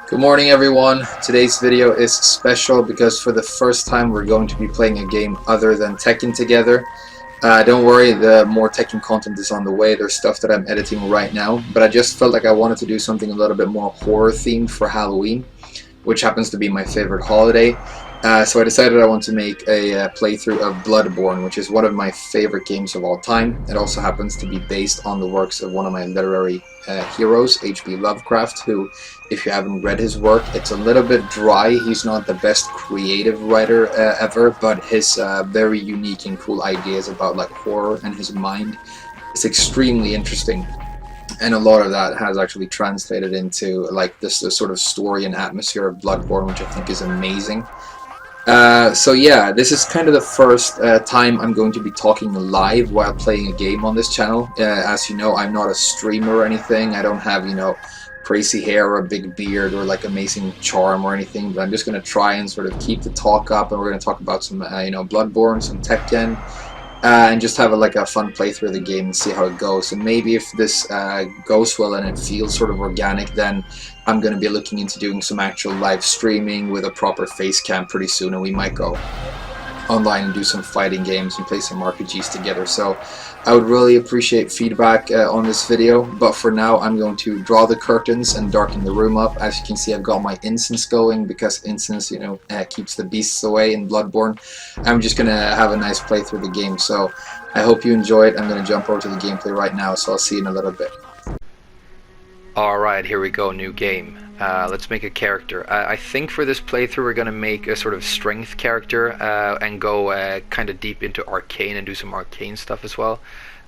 Good morning everyone. Today's video is special because for the first time we're going to be playing a game other than Tekken together. Don't worry, the more Tekken content is on the way. There's stuff that I'm editing right now, but I just felt like I wanted to do something a little bit more horror themed for Halloween, which happens to be my favorite holiday. So I decided I want to make a playthrough of Bloodborne, which is one of my favorite games of all time. It also happens to be based on the works of one of my literary heroes, H.P. Lovecraft, who, if you haven't read his work, it's a little bit dry. He's not the best creative writer ever, but his very unique and cool ideas about like horror and his mind is extremely interesting. And a lot of that has actually translated into like this sort of story and atmosphere of Bloodborne, which I think is amazing. So yeah, this is kind of the first time I'm going to be talking live while playing a game on this channel. As you know, I'm not a streamer or anything. I don't have, you know, crazy hair or a big beard or like amazing charm or anything, but I'm just going to try and sort of keep the talk up, and we're going to talk about some, you know, Bloodborne, some Tekken, and just have a fun playthrough of the game and see how it goes. And maybe if this goes well and it feels sort of organic, then I'm going to be looking into doing some actual live streaming with a proper face cam pretty soon, and we might go online and do some fighting games and play some RPGs together. So I would really appreciate feedback on this video, but for now I'm going to draw the curtains and darken the room up. As you can see, I've got my incense going because incense, you know, keeps the beasts away in Bloodborne. I'm just gonna have a nice play through the game, so I hope you enjoy it. I'm gonna jump over to the gameplay right now, so I'll see you in a little bit. Alright, here we go, new game. Let's make a character. I think for this playthrough we're going to make a sort of strength character and go kind of deep into arcane and do some arcane stuff as well.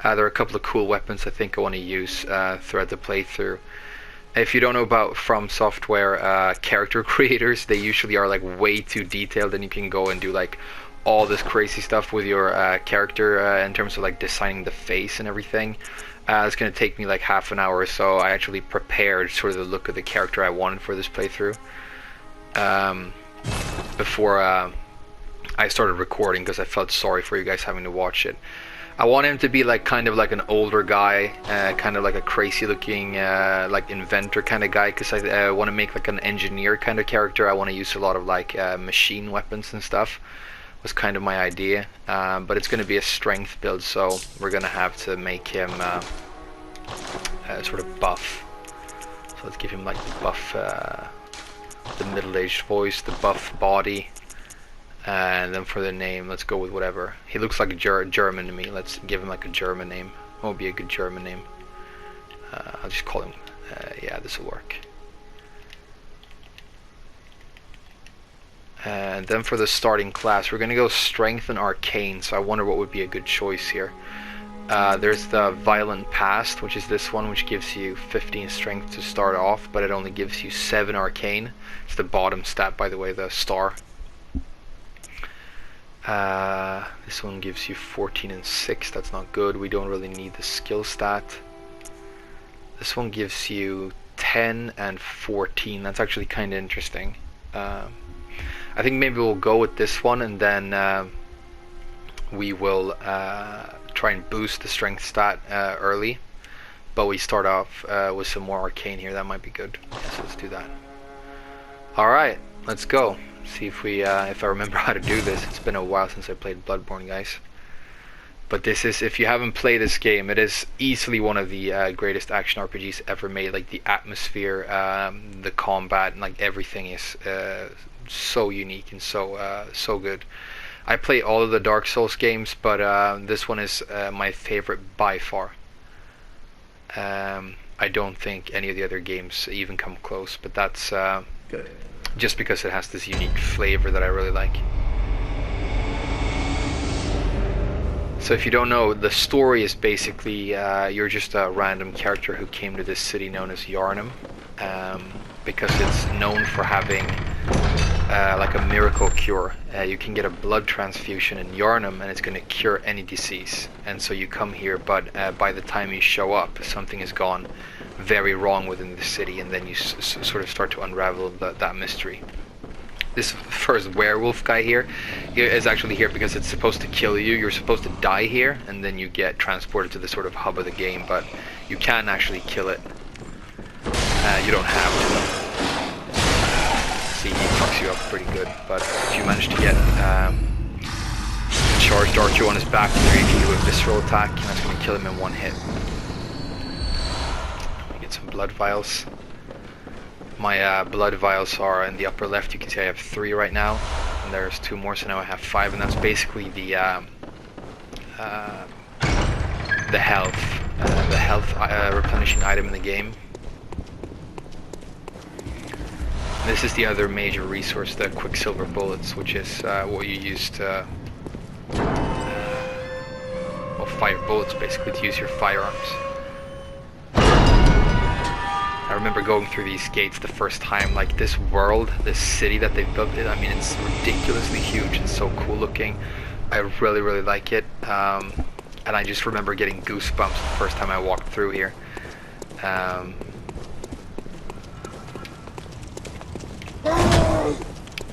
There are a couple of cool weapons I think I want to use throughout the playthrough. If you don't know about From Software character creators, they usually are like way too detailed, and you can go and do like all this crazy stuff with your character in terms of like designing the face and everything. It's going to take me like half an hour or so. I actually prepared sort of the look of the character I wanted for this playthrough before I started recording, because I felt sorry for you guys having to watch it. I want him to be like kind of like an older guy, kind of like a crazy looking like inventor kind of guy, because I want to make like an engineer kind of character. I want to use a lot of like machine weapons and stuff. Was kind of my idea, but it's going to be a strength build, so we're going to have to make him sort of buff. So let's give him like the buff, the middle-aged voice, the buff body, and then for the name, let's go with whatever. He looks like a German to me. Let's give him like a German name. What would be a good German name? I'll just call him, yeah, this will work. And then for the starting class, we're going to go strength and arcane, so I wonder what would be a good choice here. There's the violent past, which is this one, which gives you 15 strength to start off, but it only gives you 7 arcane. It's the bottom stat, by the way, the star. This one gives you 14 and 6, that's not good. We don't really need the skill stat. This one gives you 10 and 14, that's actually kind of interesting. I think maybe we'll go with this one, and then we will try and boost the strength stat early, but we start off with some more arcane here. That might be good. So let's do that. Alright, let's go. See if we if I remember how to do this. It's been a while since I played Bloodborne, guys. But this is, if you haven't played this game, it is easily one of the greatest action RPGs ever made. Like the atmosphere, the combat, and like everything is so unique and so good. I play all of the Dark Souls games, but this one is my favorite by far. I don't think any of the other games even come close, but that's good, just because it has this unique flavor that I really like. So if you don't know, the story is basically you're just a random character who came to this city known as Yharnam, because it's known for having like a miracle cure. You can get a blood transfusion in Yharnam and it's going to cure any disease. And so you come here, but by the time you show up, something has gone very wrong within the city, and then you sort of start to unravel that mystery. this first werewolf guy here is actually here because it's supposed to kill you. You're supposed to die here, and then you get transported to the sort of hub of the game, but you can actually kill it. You don't have to. See, he fucks you up pretty good, but if you manage to get charged archer on his back, you can do a visceral attack, and that's going to kill him in one hit. Let me get some blood vials. My blood vials are in the upper left. You can see I have 3 right now, and there's 2 more, so now I have 5, and that's basically the health replenishing item in the game. And this is the other major resource, the quicksilver bullets, which is what you use to well, fire bullets, basically, to use your firearms. I remember going through these gates the first time, like this world, this city that they've built it, I mean, it's ridiculously huge and so cool looking. I really, really like it. And I just remember getting goosebumps the first time I walked through here.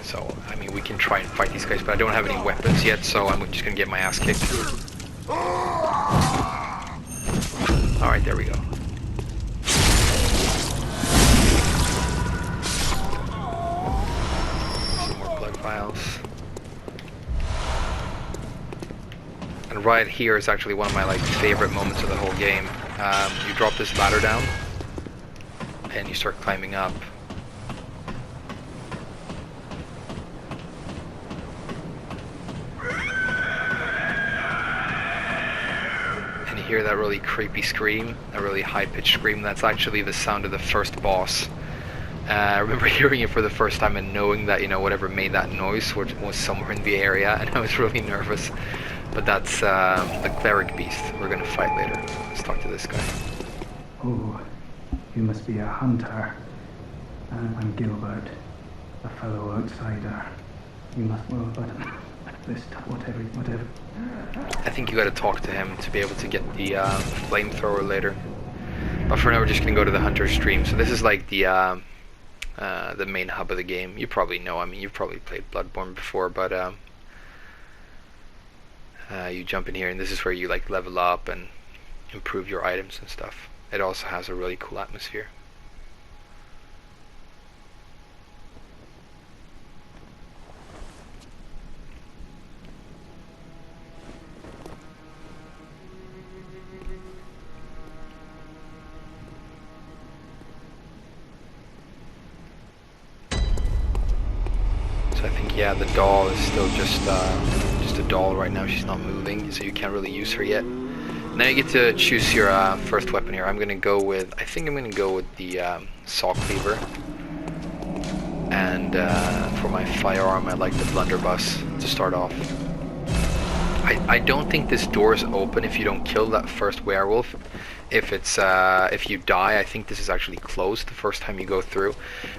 So, I mean, we can try and fight these guys, but I don't have any weapons yet, so I'm just gonna get my ass kicked. Alright, there we go. Files. And right here is actually one of my favorite moments of the whole game. You drop this ladder down and you start climbing up. And you hear that really creepy scream, that really high-pitched scream. That's actually the sound of the first boss. I remember hearing it for the first time and knowing that, you know, whatever made that noise was somewhere in the area, and I was really nervous. But that's the Cleric beast we're gonna fight later. Let's talk to this guy. Oh, you must be a hunter. I'm Gilbert, a fellow outsider. You must know about this, whatever. I think you gotta talk to him to be able to get the flamethrower later. But for now, we're just gonna go to the hunter stream. So this is like the main hub of the game. You probably know, I mean, you've probably played Bloodborne before, but you jump in here and this is where you level up and improve your items and stuff. It also has a really cool atmosphere. So I think, yeah, the doll is still just a doll right now. She's not moving, so you can't really use her yet. Now you get to choose your first weapon here. I think I'm gonna go with the saw cleaver. And for my firearm, I like the blunderbuss to start off. I don't think this door is open if you don't kill that first werewolf. If you die, I think this is actually closed the first time you go through.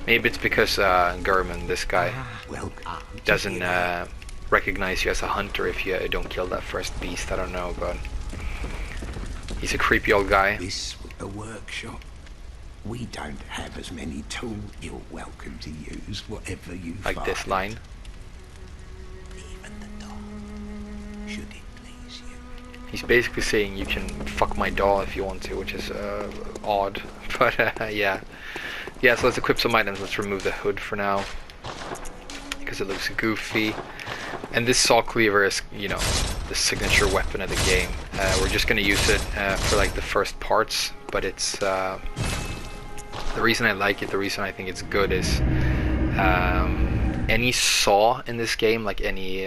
Maybe it's because Gurman, this guy, doesn't recognize you as a hunter if you don't kill that first beast. I don't know, but he's a creepy old guy. This a workshop. We don't have as many tools. You're welcome to use whatever you like find. This line. Even the doll, should it please you. He's basically saying you can fuck my doll if you want to, which is odd, but yeah. Yeah, so let's equip some items. Let's remove the hood for now, because it looks goofy. And this saw cleaver is, you know, the signature weapon of the game. We're just going to use it for the first parts, but it's the reason I like it, the reason I think it's good is any saw in this game, like any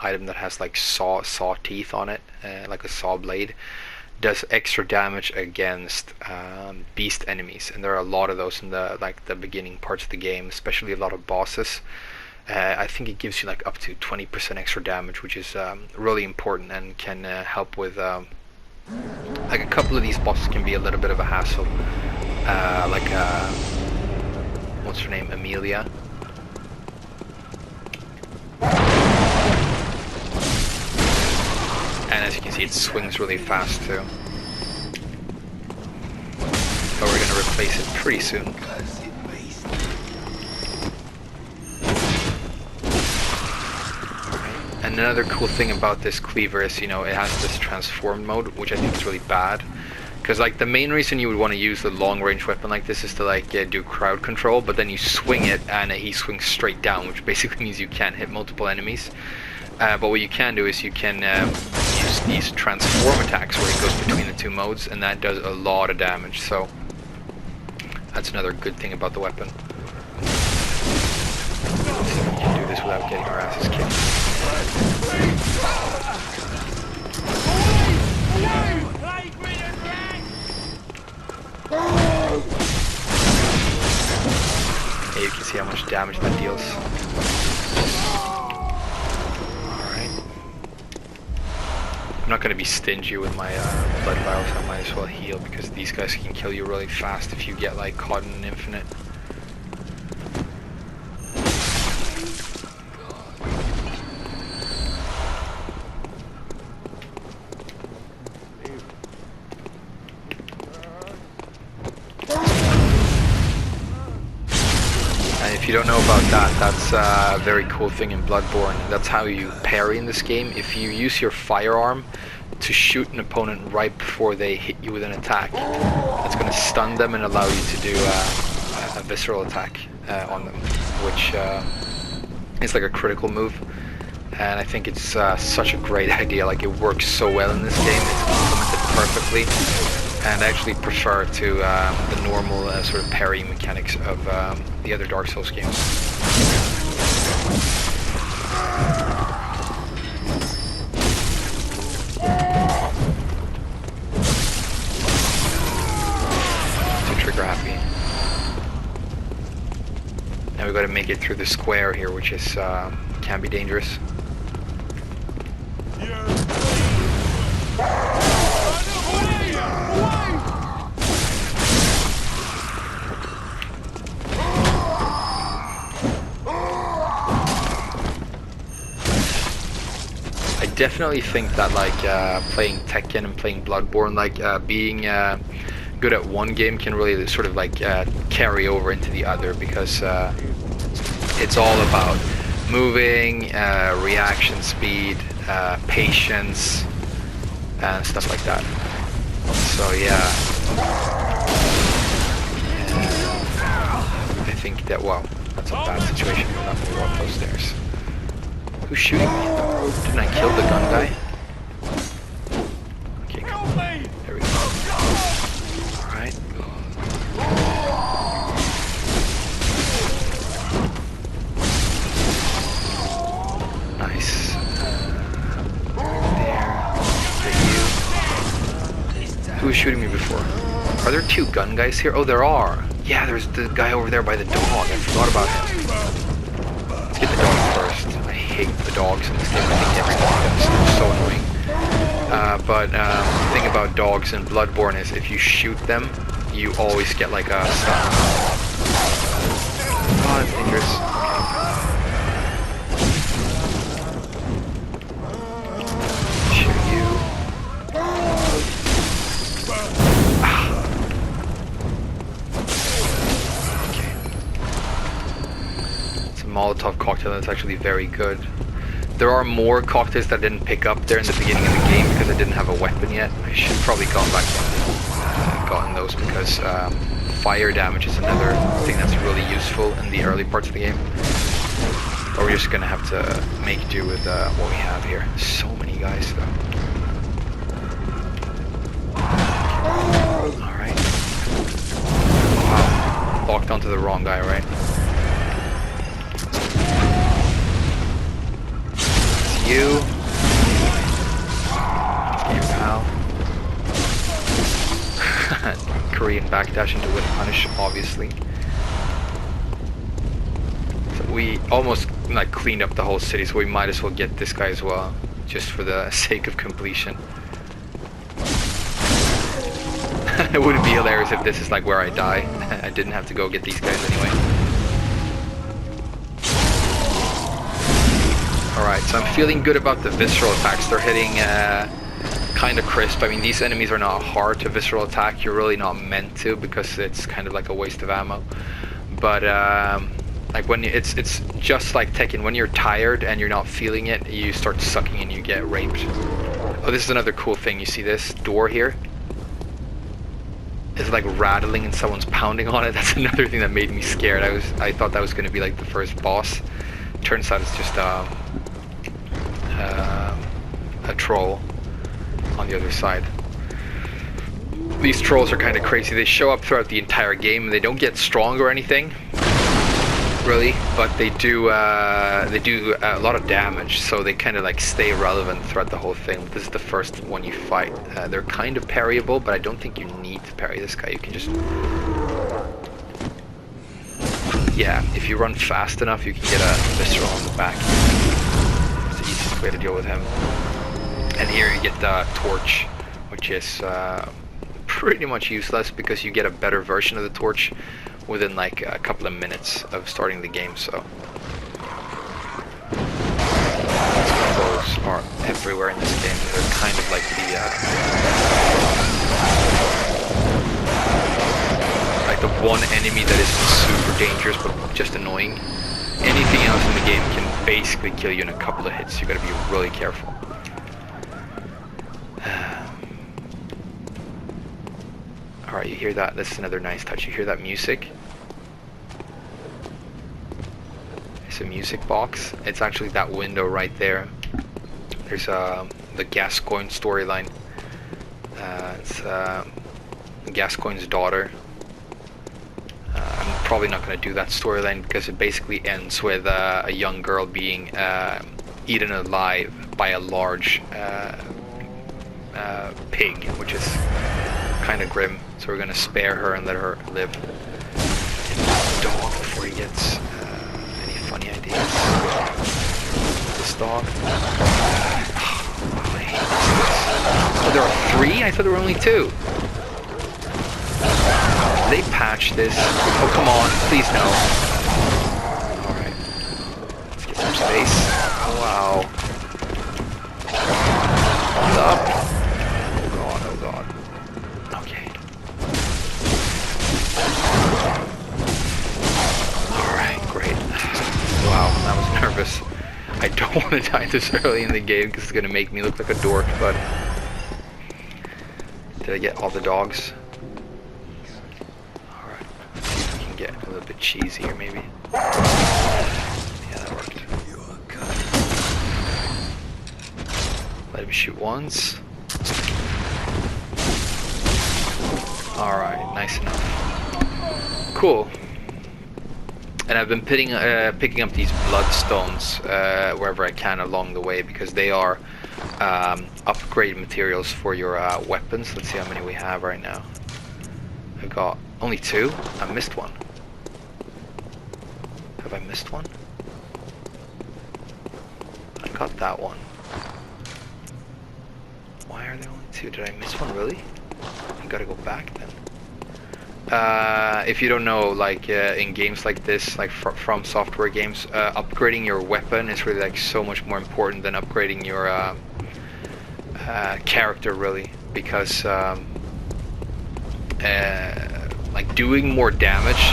item that has saw teeth on it, like a saw blade, does extra damage against beast enemies, and there are a lot of those in the beginning parts of the game, especially a lot of bosses. I think it gives you up to 20% extra damage, which is really important and can help with a couple of these bosses can be a little bit of a hassle. What's her name? Amelia. And as you can see, it swings really fast too. But we're gonna replace it pretty soon. And another cool thing about this cleaver is, you know, it has this transformed mode, which I think is really bad. Because like the main reason you would want to use the long range weapon like this is to like do crowd control, but then you swing it and he swings straight down, which basically means you can't hit multiple enemies. But what you can do is you can use these transform attacks where it goes between the two modes, and that does a lot of damage. So that's another good thing about the weapon. Let's see if we can do this without getting our asses kicked. Yeah, you can see how much damage that deals. Alright. I'm not going to be stingy with my blood vials, so I might as well heal, because these guys can kill you really fast if you get like caught in an infinite. If you don't know about that, that's a very cool thing in Bloodborne. That's how you parry in this game. If you use your firearm to shoot an opponent right before they hit you with an attack, that's going to stun them and allow you to do a visceral attack on them, which is like a critical move. And I think it's such a great idea. Like, it works so well in this game. It's implemented perfectly. And I actually prefer to the normal sort of parry mechanics of the other Dark Souls games. Too trigger happy. Now we've got to make it through the square here, which is can be dangerous. I definitely think that like playing Tekken and playing Bloodborne, like being good at one game can really sort of like carry over into the other, because it's all about moving, reaction speed, patience, and stuff like that. So yeah, I think that, wow, that's a bad situation. I'm not gonna go up those stairs. Who's shooting me? Didn't I kill the gun guy? Okay, cool. There we go. Alright. Nice. There. Who was shooting me before? Are there two gun guys here? Oh, there are. Yeah, there's the guy over there by the dog. I forgot about him. Let's get the dog first. I hate the dogs in this game. I think everyone does. They're so annoying. But the thing about dogs in Bloodborne is if you shoot them, you always get like a stun. Oh, that's dangerous. Shoot you. Okay. It's a Molotov cocktail that's actually very good. There are more cocktails that I didn't pick up there in the beginning of the game because I didn't have a weapon yet. I should probably gone back and gotten those, because fire damage is another thing that's really useful in the early parts of the game. But we're just gonna have to make do with what we have here. So many guys though. Alright. Wow. Locked onto the wrong guy, right? You. Here, pal. Korean backdash into whip punish, obviously. So we almost like cleaned up the whole city, so we might as well get this guy as well, just for the sake of completion. It wouldn't be hilarious if this is like where I die. I didn't have to go get these guys anyway. Alright, so I'm feeling good about the visceral attacks. They're hitting kind of crisp. I mean, these enemies are not hard to visceral attack. You're really not meant to, because it's kind of like a waste of ammo. But Like when it's just like Tekken. When you're tired and you're not feeling it, you start sucking and you get raped. Oh, this is another cool thing. You see this door here? It's like rattling and someone's pounding on it. That's another thing that made me scared. I thought that was going to be like the first boss. Turns out it's just a troll on the other side. These trolls are kind of crazy. They show up throughout the entire game. They don't get strong or anything, really, but they do a lot of damage, so they kind of like stay relevant throughout the whole thing. This is the first one you fight. They're kind of parryable, but I don't think you need to parry this guy. You can just, yeah, if you run fast enough, you can get a visceral on the back. It's the easiest way to deal with him. And here you get the torch, which is pretty much useless because you get a better version of the torch within like a couple of minutes of starting the game. So these combos are everywhere in this game. They're kind of like the one enemy that isn't super dangerous but just annoying. Anything else in the game can basically kill you in a couple of hits. You gotta be really careful. Alright, you hear that? This is another nice touch. You hear that music? It's a music box. It's actually that window right there. There's the Gascoigne storyline. It's Gascoigne's daughter. I'm probably not going to do that storyline because it basically ends with a young girl being eaten alive by a large pig, which is kind of grim. So we're gonna spare her and let her live. Dog before he gets any funny ideas. This dog. Oh, I hate this. Oh, there are 3? I thought there were only 2. Did they patch this? Oh, come on, please no. Alright. Let's get some space. Oh, wow. What's up? Oh god. Okay. Alright, great. Wow, I was nervous. I don't want to die this early in the game because it's going to make me look like a dork, but... Did I get all the dogs? Alright. Let's see if we can get a little bit cheesy here, maybe. Yeah, that worked. Let him shoot once. Alright, nice enough. Cool. And I've been picking up these bloodstones wherever I can along the way because they are upgrade materials for your weapons. Let's see how many we have right now. I've got only 2. I missed one. Have I missed one? I got that one. Why are there only 2? Did I miss one, really? I gotta go back then. If you don't know, like in games like this, like from software games, upgrading your weapon is really like so much more important than upgrading your character, really, because like doing more damage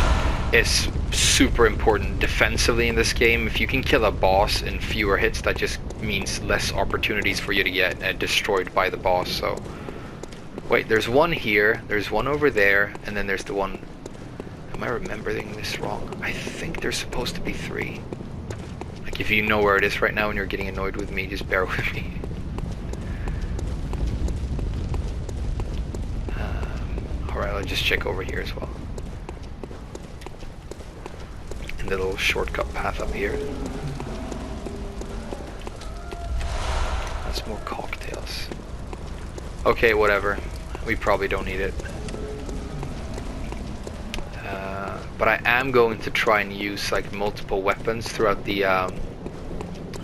is super important defensively in this game. If you can kill a boss in fewer hits, that just means less opportunities for you to get destroyed by the boss. So wait, there's one here, there's one over there, and then there's the one... Am I remembering this wrong? I think there's supposed to be 3. Like, if you know where it is right now and you're getting annoyed with me, just bear with me. Alright, I'll just check over here as well. And the little shortcut path up here. That's more cocktails. Okay, whatever. We probably don't need it. But I am going to try and use like multiple weapons throughout the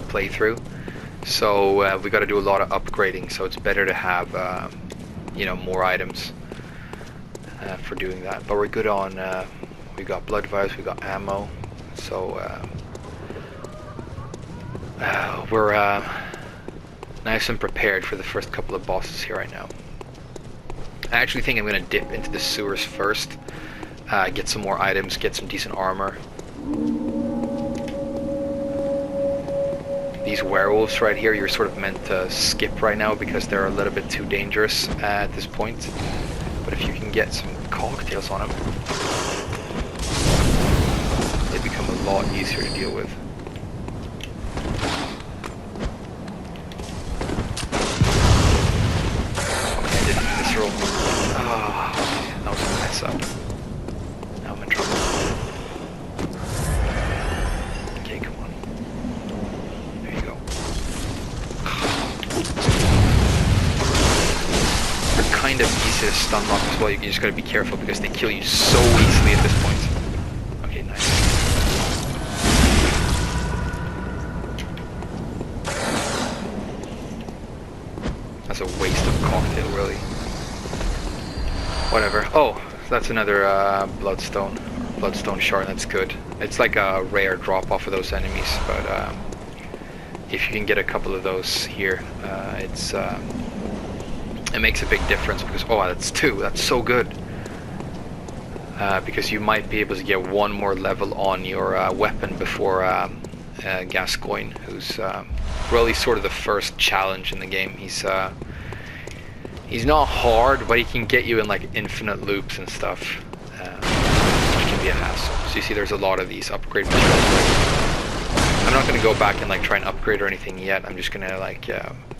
playthrough. So we got to do a lot of upgrading. So it's better to have you know, more items for doing that. But we're good on. We got blood vials. We got ammo. So we're nice and prepared for the first couple of bosses here right now. I actually think I'm going to dip into the sewers first, get some more items, get some decent armor, these werewolves right here, you're sort of meant to skip right now because they're a little bit too dangerous at this point. But if you can get some cocktails on them, they become a lot easier to deal with. Okay, I didn't misroll. Oh, okay, that was a mess up. Now I'm in trouble. Okay, come on. There you go. They're kind of easy to stun lock as well. You just gotta be careful because they kill you so easily at this point. Okay, nice. That's a waste of cocktail, really. Whatever. Oh, that's another bloodstone shard. That's good. It's like a rare drop off of those enemies, but if you can get a couple of those here, it makes a big difference because that's 2. That's so good. Because you might be able to get one more level on your weapon before Gascoigne, who's really sort of the first challenge in the game. He's not hard, but he can get you in like infinite loops and stuff, which can be a hassle. So you see there's a lot of these upgrade materials. I'm not going to go back and like try and upgrade or anything yet. I'm just going to like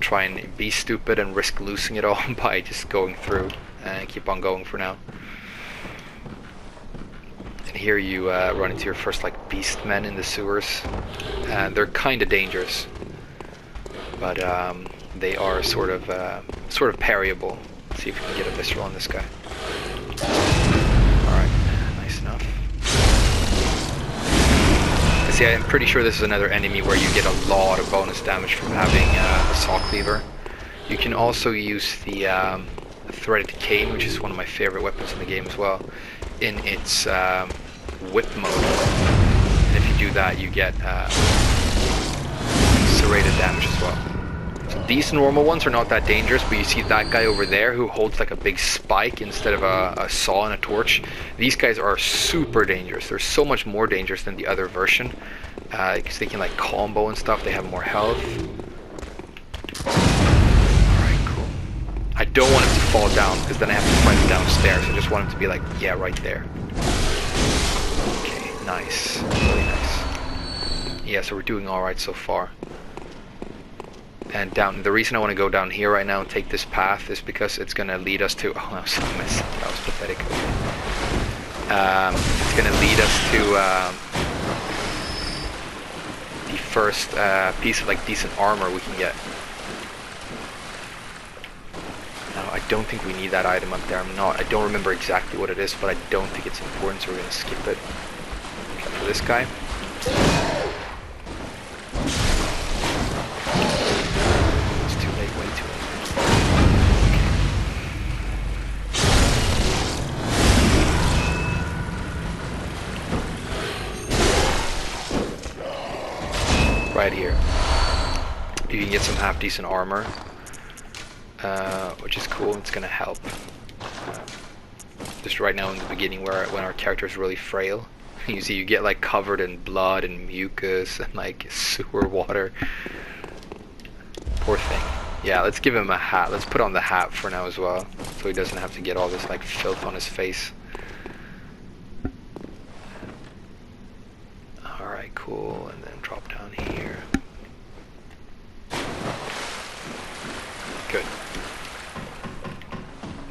try and be stupid and risk losing it all by just going through and keep on going for now. And here you run into your first like beast men in the sewers. They're kind of dangerous, but they are sort of parryable. Let's see if we can get a visceral on this guy. Alright, nice enough. See, I'm pretty sure this is another enemy where you get a lot of bonus damage from having a saw cleaver. You can also use the threaded cane, which is one of my favorite weapons in the game as well, in its whip mode. And if you do that, you get serrated damage as well. So these normal ones are not that dangerous, but you see that guy over there who holds like a big spike instead of a saw and a torch. These guys are super dangerous. They're so much more dangerous than the other version because they can like combo and stuff. They have more health. Alright, cool. I don't want him to fall down because then I have to fight him downstairs. I just want him to be like, yeah, right there. Okay, nice. Really nice. Yeah, so we're doing alright so far. And the reason I want to go down here right now and take this path is because it's going to lead us to... Oh, that was a mess. That was pathetic. It's going to lead us to the first piece of like decent armor we can get. Now, I don't think we need that item up there. I don't remember exactly what it is, but I don't think it's important, so we're going to skip it. Except for this guy. Right here. You can get some half decent armor, which is cool. It's gonna help. Just right now in the beginning, when our character is really frail, you see you get like covered in blood and mucus and like sewer water. Poor thing. Yeah, let's give him a hat. Let's put on the hat for now as well, so he doesn't have to get all this like filth on his face. Alright, cool, and then drop down here. Good.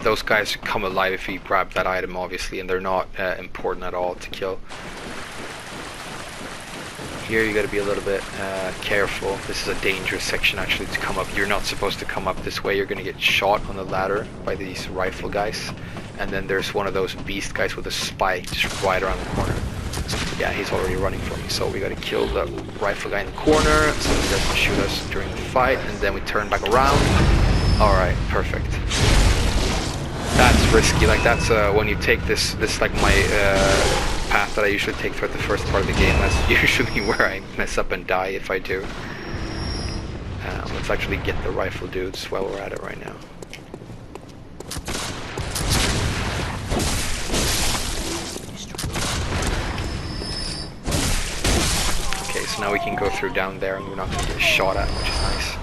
Those guys come alive if you grab that item, obviously, and they're not important at all to kill. Here you gotta be a little bit careful. This is a dangerous section actually to come up. You're not supposed to come up this way. You're gonna get shot on the ladder by these rifle guys. And then there's one of those beast guys with a spike just right around the corner. Yeah, he's already running for me, so we gotta kill the rifle guy in the corner so he doesn't shoot us during the fight, and then we turn back around. Alright, perfect. That's risky, like that's when you take this like my path that I usually take throughout the first part of the game, that's usually where I mess up and die if I do. Let's actually get the rifle dudes while we're at it right now. now we can go through down there and we're not going to get shot at, which is nice.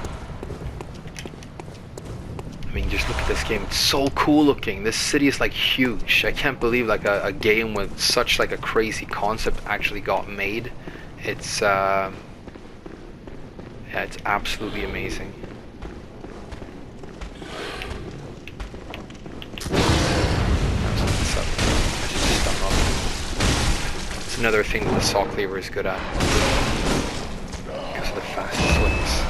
I mean, just look at this game. It's so cool looking. This city is like huge. I can't believe like a game with such like a crazy concept actually got made. It's yeah, it's absolutely amazing. It's another thing that the saw cleaver is good at because of the fast swings.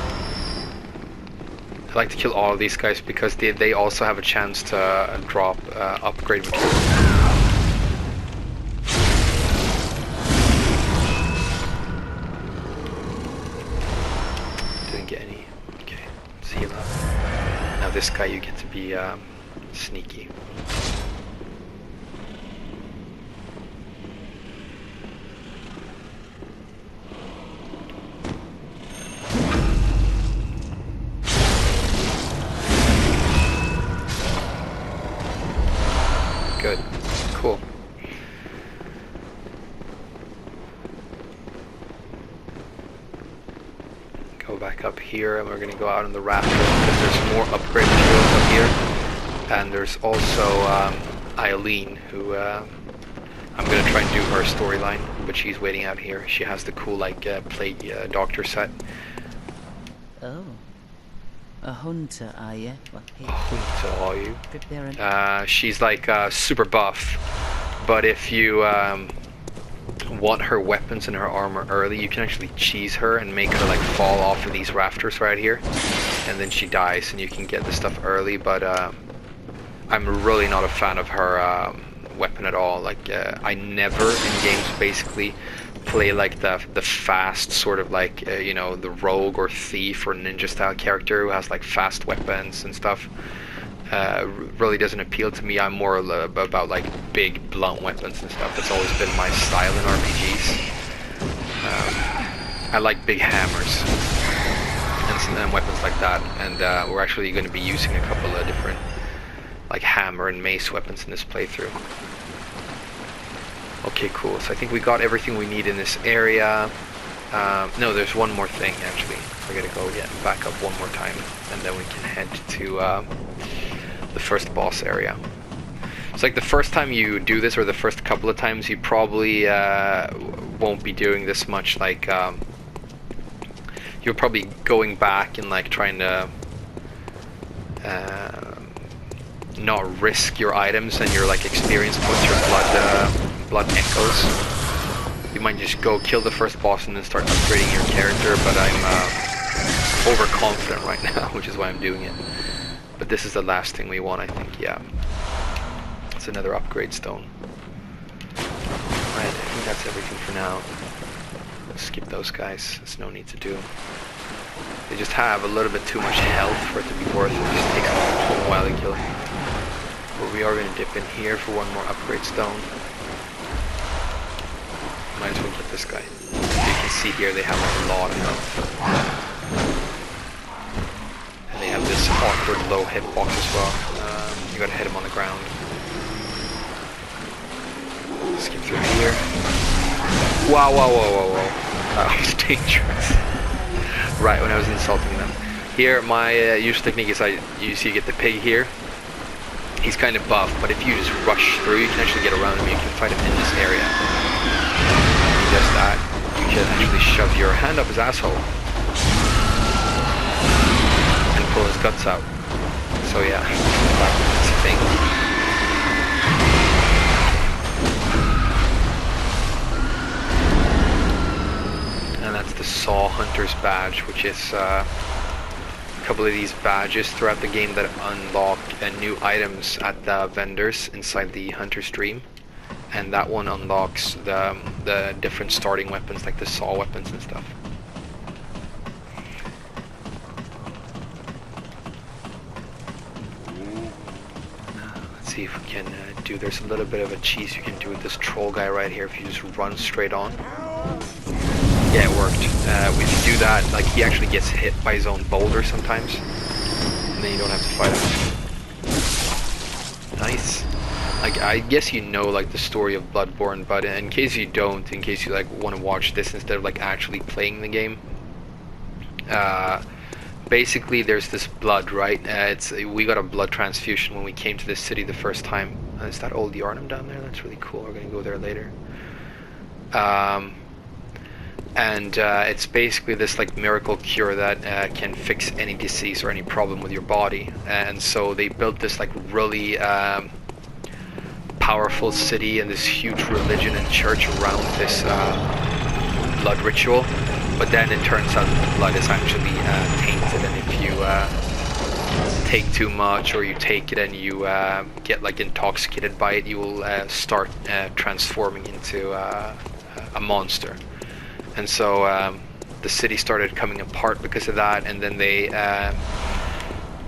I like to kill all of these guys because they also have a chance to drop upgrade material. Didn't get any. Okay, let's heal up. Now this guy you get to be sneaky. Good. Cool. Go back up here and we're going to go out on the raft because there's more upgrade materials up here. And there's also Eileen, who I'm going to try and do her storyline, but she's waiting out here. She has the cool like plague doctor set. Oh. A hunter, are you? Well, A hunter, are you? prepare an She's like super buff, but if you want her weapons and her armor early, you can actually cheese her and make her like fall off of these rafters right here, and then she dies and you can get the stuff early. But I'm really not a fan of her weapon at all. Like I never in games basically play like the fast sort of like you know, the rogue or thief or ninja style character who has like fast weapons and stuff. Really doesn't appeal to me. I'm more about like big blunt weapons and stuff. That's always been my style in RPGs. I like big hammers and weapons like that, and we're actually going to be using a couple of different like hammer and mace weapons in this playthrough. Okay, cool. So I think we got everything we need in this area. No, there's one more thing actually. We're gonna go back up one more time, and then we can head to the first boss area. It's like the first time you do this, or the first couple of times, you probably won't be doing this much. Like you're probably going back and like trying to not risk your items and your like experience points, your blood echoes. You might just go kill the first boss and then start upgrading your character, but I'm overconfident right now, which is why I'm doing it. But this is the last thing we want, I think. Yeah, it's another upgrade stone. Right, I think that's everything for now. Let's skip those guys. There's no need to do. They just have a little bit too much health for it to be worth it. It just takes a long while to kill. But we are going to dip in here for one more upgrade stone. Might as well get this guy. You can see here they have a lot of health. And they have this awkward low hitbox as well. You gotta hit him on the ground. Skip through here. Wow, wow, whoa, whoa, whoa. That was dangerous. Right, when I was insulting them. Here, my usual technique is you get the pig here. He's kind of buff, but if you just rush through, you can actually get around him. You can fight him in this area. He does that. You can actually shove your hand up his asshole and pull his guts out. So yeah, that's the thing. And that's the Saw Hunter's badge, which is a couple of these badges throughout the game that unlock new items at the vendors inside the Hunter's Dream. And that one unlocks the different starting weapons, like the saw weapons and stuff. Let's see if we can do, there's a little bit of a cheese you can do with this troll guy right here if you just run straight on. Yeah, it worked. If you do that, like he actually gets hit by his own boulder sometimes. And then you don't have to fight him. Nice. like, I guess you know, like, the story of Bloodborne, but in case you don't, in case you like want to watch this instead of like actually playing the game, basically there's this blood, right? We got a blood transfusion when we came to this city the first time. Is that old Yarnum down there? That's really cool. We're gonna go there later. And it's basically this like miracle cure that can fix any disease or any problem with your body. And so they built this like really powerful city and this huge religion and church around this blood ritual. But then it turns out that the blood is actually tainted, and if you take too much or you take it and you get like intoxicated by it, you will start transforming into a monster. And so the city started coming apart because of that, and then they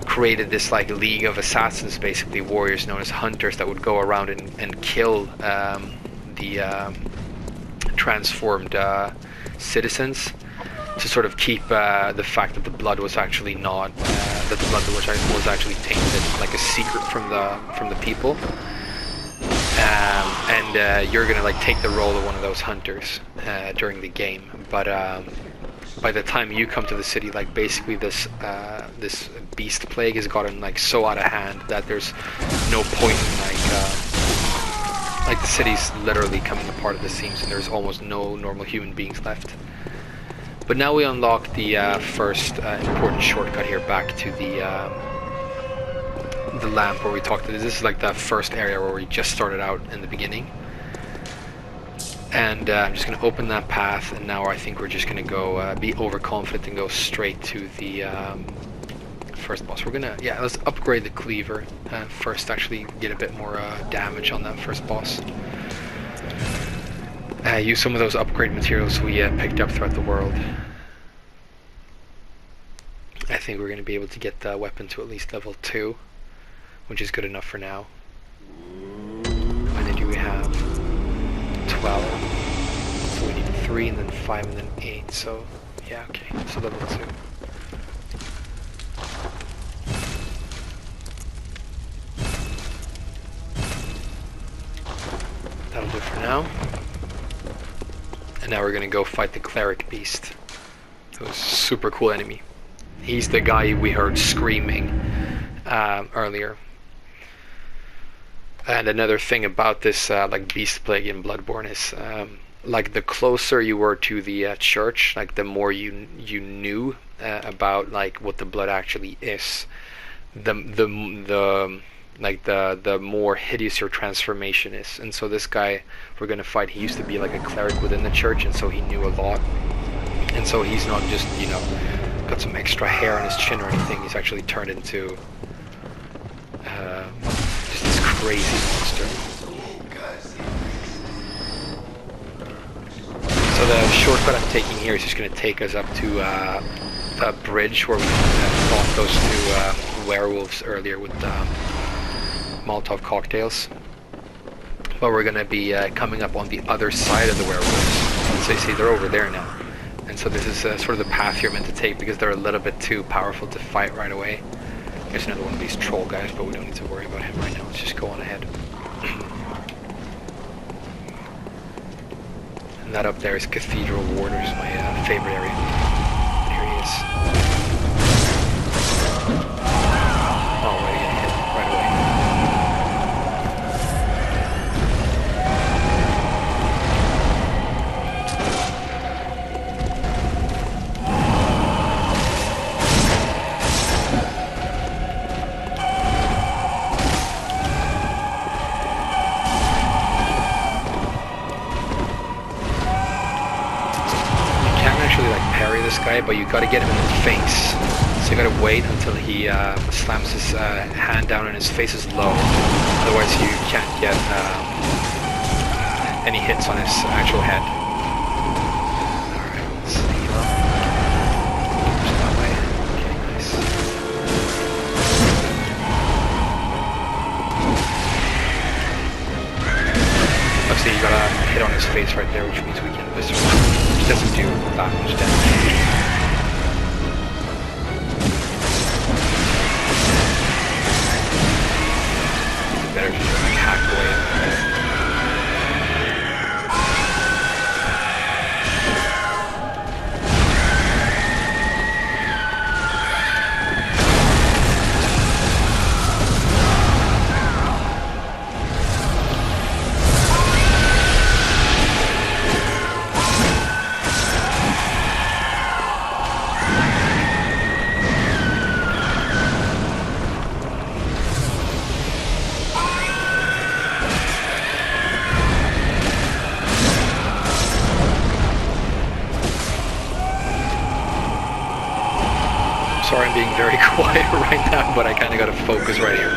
created this like league of assassins, basically warriors known as hunters, that would go around and kill the transformed citizens, to sort of keep the fact that the blood was actually not that the blood was actually tainted like a secret from the people. And you're gonna like take the role of one of those hunters during the game, but by the time you come to the city, like basically this beast plague has gotten like so out of hand that there's no point in like the city's literally coming apart at the seams, and there's almost no normal human beings left. But now we unlock the first important shortcut here back to the lamp where we talked to. This is like the first area where we just started out in the beginning. And I'm just going to open that path, and now I think we're just going to go be overconfident and go straight to the first boss. We're going to, yeah, let's upgrade the cleaver first, actually get a bit more damage on that first boss. Use some of those upgrade materials we picked up throughout the world. I think we're going to be able to get the weapon to at least level 2, which is good enough for now. How many do we have? 12. So we need 3 and then 5 and then 8. So yeah, okay. So level 2. That'll do for now. And now we're gonna go fight the Cleric beast. It was a super cool enemy. He's the guy we heard screaming earlier. And another thing about this like beast plague in Bloodborne is like the closer you were to the church, like the more you knew about like what the blood actually is, the more hideous your transformation is. And so this guy we're gonna fight, he used to be like a cleric within the church, and so he knew a lot. And so he's not just, you know, got some extra hair on his chin or anything. He's actually turned into just this crazy monster. So the shortcut I'm taking here is just going to take us up to a bridge where we fought those two werewolves earlier with Molotov cocktails. But we're going to be coming up on the other side of the werewolves. So you see, they're over there now. And so this is sort of the path you're meant to take, because they're a little bit too powerful to fight right away. There's another one of these troll guys, but we don't need to worry about him right now. Let's just go on ahead. And that up there is Cathedral Ward, which is my favorite area. And here he is. Oh, right, getting hit right away. This guy, but you gotta get him in the face. So you gotta wait until he slams his hand down and his face is low. Otherwise you can't get any hits on his actual head. Alright, let's heal up. Just that way. Okay, nice. Obviously you gotta hit on his face right there, which means we can eviscerate. Which doesn't do that much damage. Better just like hack away being very quiet right now, but I kind of got to focus right here.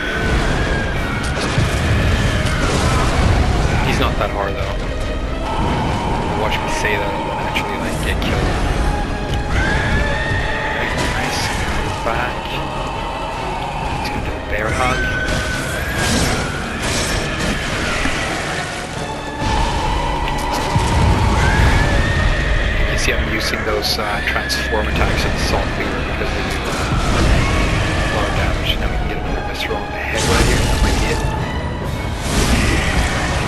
He's not that hard though. Watch me say that and then actually like get killed. Right, nice. Back. He's gonna do a bear hug. You can see I'm using those transform attacks at the Salt Beaver because they do a lot of damage. Now we can get another visceral on the head right here. That might be it.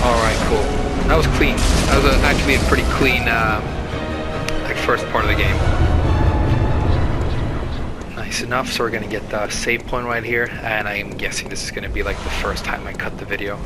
Alright, cool. That was clean. That was actually a pretty clean like first part of the game. Nice enough, so we're going to get the save point right here, and I'm guessing this is going to be like the first time I cut the video.